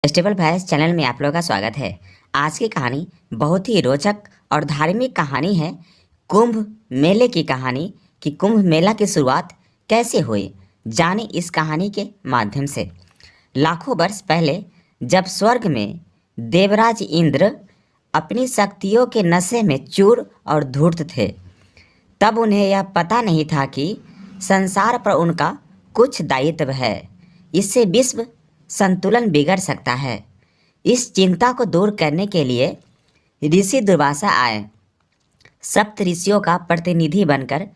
Festival भैंस channel में आप लोगों का स्वागत है। आज की कहानी बहुत ही रोचक और धार्मिक कहानी है। कुंभ मेले की कहानी कि कुंभ मेला की शुरुआत कैसे हुई, जाने इस कहानी के माध्यम से। लाखों वर्ष पहले जब स्वर्ग में देवराज इंद्र अपनी शक्तियों के नशे में चूर और धूर्त थे, तब उन्हें यह पता नहीं था कि संसार पर उनका कुछ दायित्व है। इससे विश्व संतुलन बिगड़ सकता है। इस चिंता को दूर करने के लिए ऋषि दुर्वासा आए। सप्त ऋषियों का प्रतिनिधि बनकर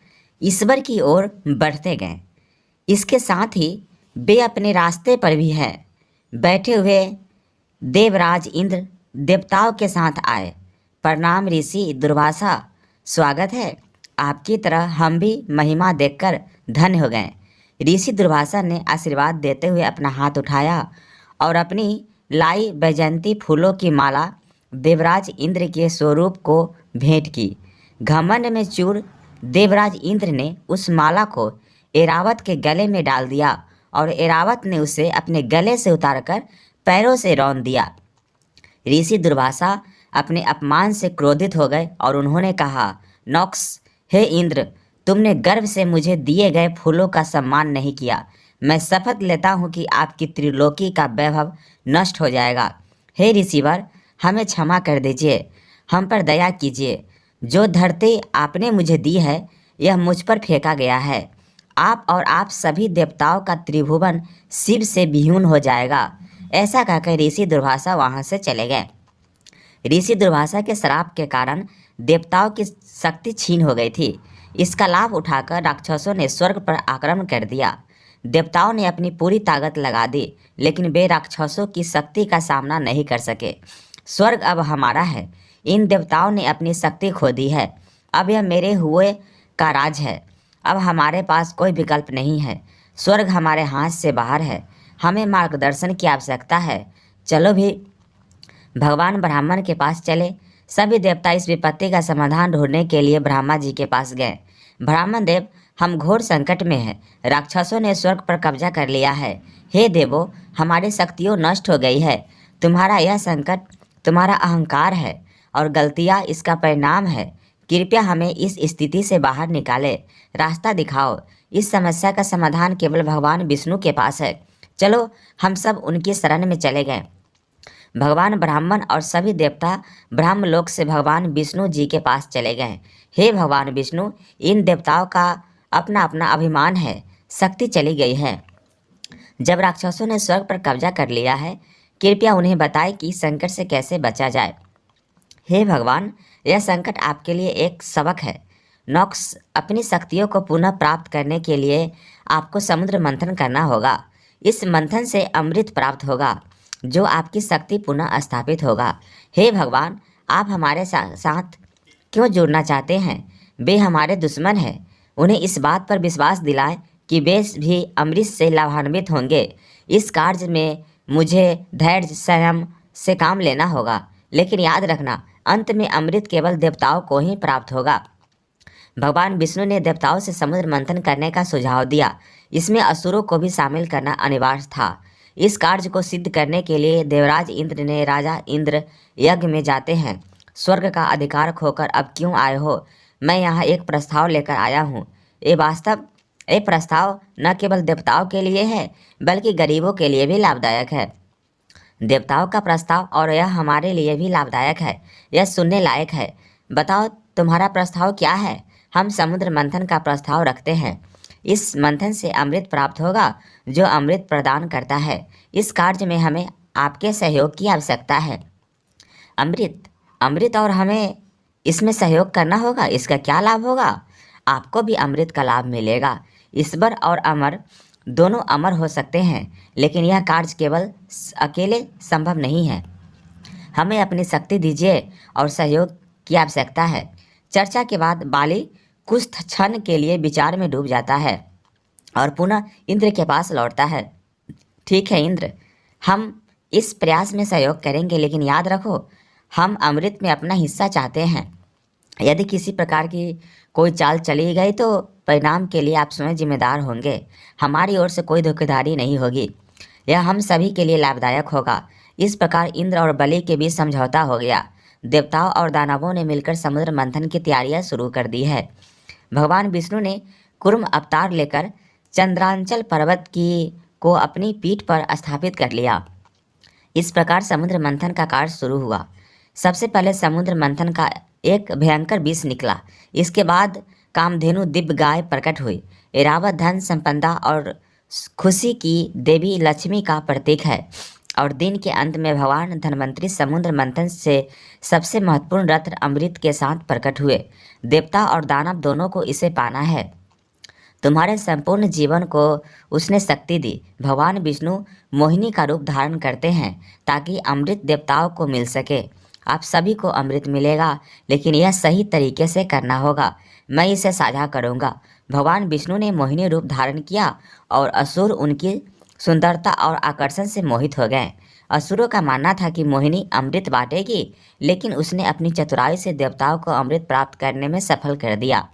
ईश्वर की ओर बढ़ते गए। इसके साथ ही वे अपने रास्ते पर भी हैं। बैठे हुए देवराज इंद्र देवताओं के साथ आए। प्रणाम ऋषि दुर्वासा, स्वागत है। आपकी तरह हम भी महिमा देखकर धन्य हो गए। ऋषि दुर्वासा ने आशीर्वाद देते हुए अपना हाथ उठाया और अपनी लाई बैजंती फूलों की माला देवराज इंद्र के स्वरूप को भेंट की। घमंड में चूर देवराज इंद्र ने उस माला को एरावत के गले में डाल दिया और एरावत ने उसे अपने गले से उतारकर पैरों से रौंद दिया। ऋषि दुर्वासा अपने अपमान से क्रोधित हो गए और उन्होंने कहा, नॉक्स, हे इंद्र, तुमने गर्व से मुझे दिए गए फूलों का सम्मान नहीं किया। मैं शपथ लेता हूँ कि आपकी त्रिलोकी का वैभव नष्ट हो जाएगा। हे ऋषिवर, हमें क्षमा कर दीजिए, हम पर दया कीजिए। जो धरती आपने मुझे दी है यह मुझ पर फेंका गया है। आप और आप सभी देवताओं का त्रिभुवन शिव से विहीन हो जाएगा। ऐसा कहकर ऋषि दुर्वासा वहाँ से चले गए। ऋषि दुर्वासा के श्राप के कारण देवताओं की शक्ति छीन हो गई थी। इसका लाभ उठाकर राक्षसों ने स्वर्ग पर आक्रमण कर दिया। देवताओं ने अपनी पूरी ताकत लगा दी, लेकिन वे राक्षसों की शक्ति का सामना नहीं कर सके। स्वर्ग अब हमारा है। इन देवताओं ने अपनी शक्ति खो दी है। अब यह मेरे हुए का राज है। अब हमारे पास कोई विकल्प नहीं है। स्वर्ग हमारे हाथ से बाहर है। हमें मार्गदर्शन की आवश्यकता है। चलो भी भगवान ब्राह्मण के पास चले। सभी देवता इस विपत्ति का समाधान ढूंढने के लिए ब्रह्मा जी के पास गए। ब्राह्मण देव, हम घोर संकट में हैं। राक्षसों ने स्वर्ग पर कब्जा कर लिया है। हे देवो, हमारी शक्तियों नष्ट हो गई है। तुम्हारा यह संकट तुम्हारा अहंकार है और गलतियाँ इसका परिणाम है। कृपया हमें इस स्थिति से बाहर निकाले, रास्ता दिखाओ। इस समस्या का समाधान केवल भगवान विष्णु के पास है। चलो हम सब उनकी शरण में चले गए। भगवान ब्राह्मण और सभी देवता ब्रह्मलोक से भगवान विष्णु जी के पास चले गए। हे भगवान विष्णु, इन देवताओं का अपना अपना अभिमान है, शक्ति चली गई है। जब राक्षसों ने स्वर्ग पर कब्जा कर लिया है, कृपया उन्हें बताएं कि इस संकट से कैसे बचा जाए। हे भगवान, यह संकट आपके लिए एक सबक है। नॉक्स, अपनी शक्तियों को पुनः प्राप्त करने के लिए आपको समुद्र मंथन करना होगा। इस मंथन से अमृत प्राप्त होगा जो आपकी शक्ति पुनः स्थापित होगा। हे भगवान, आप हमारे साथ क्यों जुड़ना चाहते हैं? वे हमारे दुश्मन हैं। उन्हें इस बात पर विश्वास दिलाएं कि वे भी अमृत से लाभान्वित होंगे। इस कार्य में मुझे धैर्य संयम से काम लेना होगा, लेकिन याद रखना, अंत में अमृत केवल देवताओं को ही प्राप्त होगा। भगवान विष्णु ने देवताओं से समुद्र मंथन करने का सुझाव दिया। इसमें असुरों को भी शामिल करना अनिवार्य था। इस कार्य को सिद्ध करने के लिए देवराज इंद्र ने राजा इंद्र यज्ञ में जाते हैं। स्वर्ग का अधिकार खोकर अब क्यों आए हो? मैं यहाँ एक प्रस्ताव लेकर आया हूँ। ये प्रस्ताव न केवल देवताओं के लिए है, बल्कि गरीबों के लिए भी लाभदायक है। देवताओं का प्रस्ताव और यह हमारे लिए भी लाभदायक है। यह सुनने लायक है। बताओ, तुम्हारा प्रस्ताव क्या है? हम समुद्र मंथन का प्रस्ताव रखते हैं। इस मंथन से अमृत प्राप्त होगा जो अमृत प्रदान करता है। इस कार्य में हमें आपके सहयोग की आवश्यकता है। अमृत अमृत और हमें इसमें सहयोग करना होगा। इसका क्या लाभ होगा? आपको भी अमृत का लाभ मिलेगा। ईश्वर और अमर दोनों अमर हो सकते हैं, लेकिन यह कार्य केवल अकेले संभव नहीं है। हमें अपनी शक्ति दीजिए और सहयोग की आवश्यकता है। चर्चा के बाद बाली कुछ क्षण के लिए विचार में डूब जाता है और पुनः इंद्र के पास लौटता है। ठीक है इंद्र, हम इस प्रयास में सहयोग करेंगे, लेकिन याद रखो, हम अमृत में अपना हिस्सा चाहते हैं। यदि किसी प्रकार की कोई चाल चली गई तो परिणाम के लिए आप स्वयं जिम्मेदार होंगे। हमारी ओर से कोई धोखाधड़ी नहीं होगी। यह हम सभी के लिए लाभदायक होगा। इस प्रकार इंद्र और बलि के बीच समझौता हो गया। देवताओं और दानवों ने मिलकर समुद्र मंथन की तैयारियां शुरू कर दी है। भगवान विष्णु ने कूर्म अवतार लेकर चंद्रांचल पर्वत की को अपनी पीठ पर स्थापित कर लिया। इस प्रकार समुद्र मंथन का कार्य शुरू हुआ। सबसे पहले समुद्र मंथन का एक भयंकर विष निकला। इसके बाद कामधेनु दिव्य गाय प्रकट हुई। ऐरावत धन संपदा और खुशी की देवी लक्ष्मी का प्रतीक है। और दिन के अंत में भगवान धन्वंतरी समुद्र मंथन से सबसे महत्वपूर्ण रत्न अमृत के साथ प्रकट हुए। देवता और दानव दोनों को इसे पाना है। तुम्हारे संपूर्ण जीवन को उसने शक्ति दी। भगवान विष्णु मोहिनी का रूप धारण करते हैं ताकि अमृत देवताओं को मिल सके। आप सभी को अमृत मिलेगा, लेकिन यह सही तरीके से करना होगा। मैं इसे साझा करूंगा। भगवान विष्णु ने मोहिनी रूप धारण किया और असुर उनकी सुंदरता और आकर्षण से मोहित हो गए। असुरों का मानना था कि मोहिनी अमृत बांटेगी, लेकिन उसने अपनी चतुराई से देवताओं को अमृत प्राप्त करने में सफल कर दिया।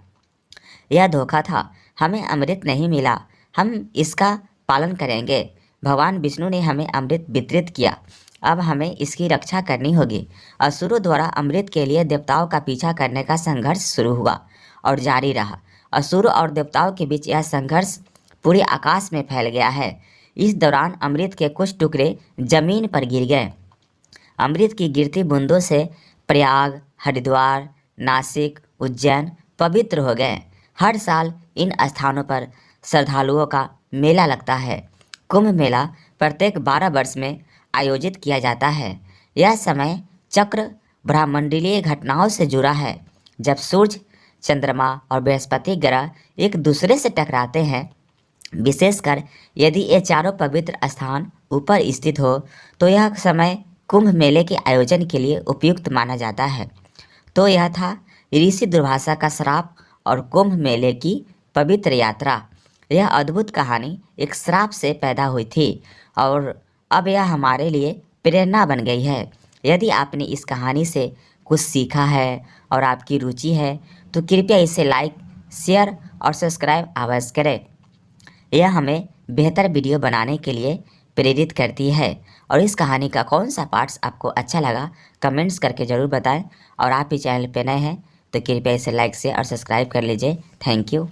यह धोखा था। हमें अमृत नहीं मिला, हम इसका पालन करेंगे। भगवान विष्णु ने हमें अमृत वितरित किया, अब हमें इसकी रक्षा करनी होगी। असुरों द्वारा अमृत के लिए देवताओं का पीछा करने का संघर्ष शुरू हुआ और जारी रहा। असुरों और देवताओं के बीच यह संघर्ष पूरे आकाश में फैल गया है। इस दौरान अमृत के कुछ टुकड़े जमीन पर गिर गए। अमृत की गिरती बूंदों से प्रयाग, हरिद्वार, नासिक, उज्जैन पवित्र हो गए। हर साल इन स्थानों पर श्रद्धालुओं का मेला लगता है। कुंभ मेला प्रत्येक 12 वर्ष में आयोजित किया जाता है। यह समय चक्र ब्रह्मंडलीय घटनाओं से जुड़ा है, जब सूर्य, चंद्रमा और बृहस्पति ग्रह एक दूसरे से टकराते हैं। विशेषकर यदि ये चारों पवित्र स्थान ऊपर स्थित हो तो यह समय कुंभ मेले के आयोजन के लिए उपयुक्त माना जाता है। तो यह था ऋषि दुर्वासा का श्राप और कुंभ मेले की पवित्र यात्रा। यह अद्भुत कहानी एक श्राप से पैदा हुई थी और अब यह हमारे लिए प्रेरणा बन गई है। यदि आपने इस कहानी से कुछ सीखा है और आपकी रुचि है तो कृपया इसे लाइक, शेयर और सब्सक्राइब अवश्य करें। यह हमें बेहतर वीडियो बनाने के लिए प्रेरित करती है। और इस कहानी का कौन सा पार्ट्स आपको अच्छा लगा कमेंट्स करके ज़रूर बताएं। और आप इस चैनल पर नए हैं तो कृपया इसे लाइक, शेयर और सब्सक्राइब कर लीजिए। Thank you.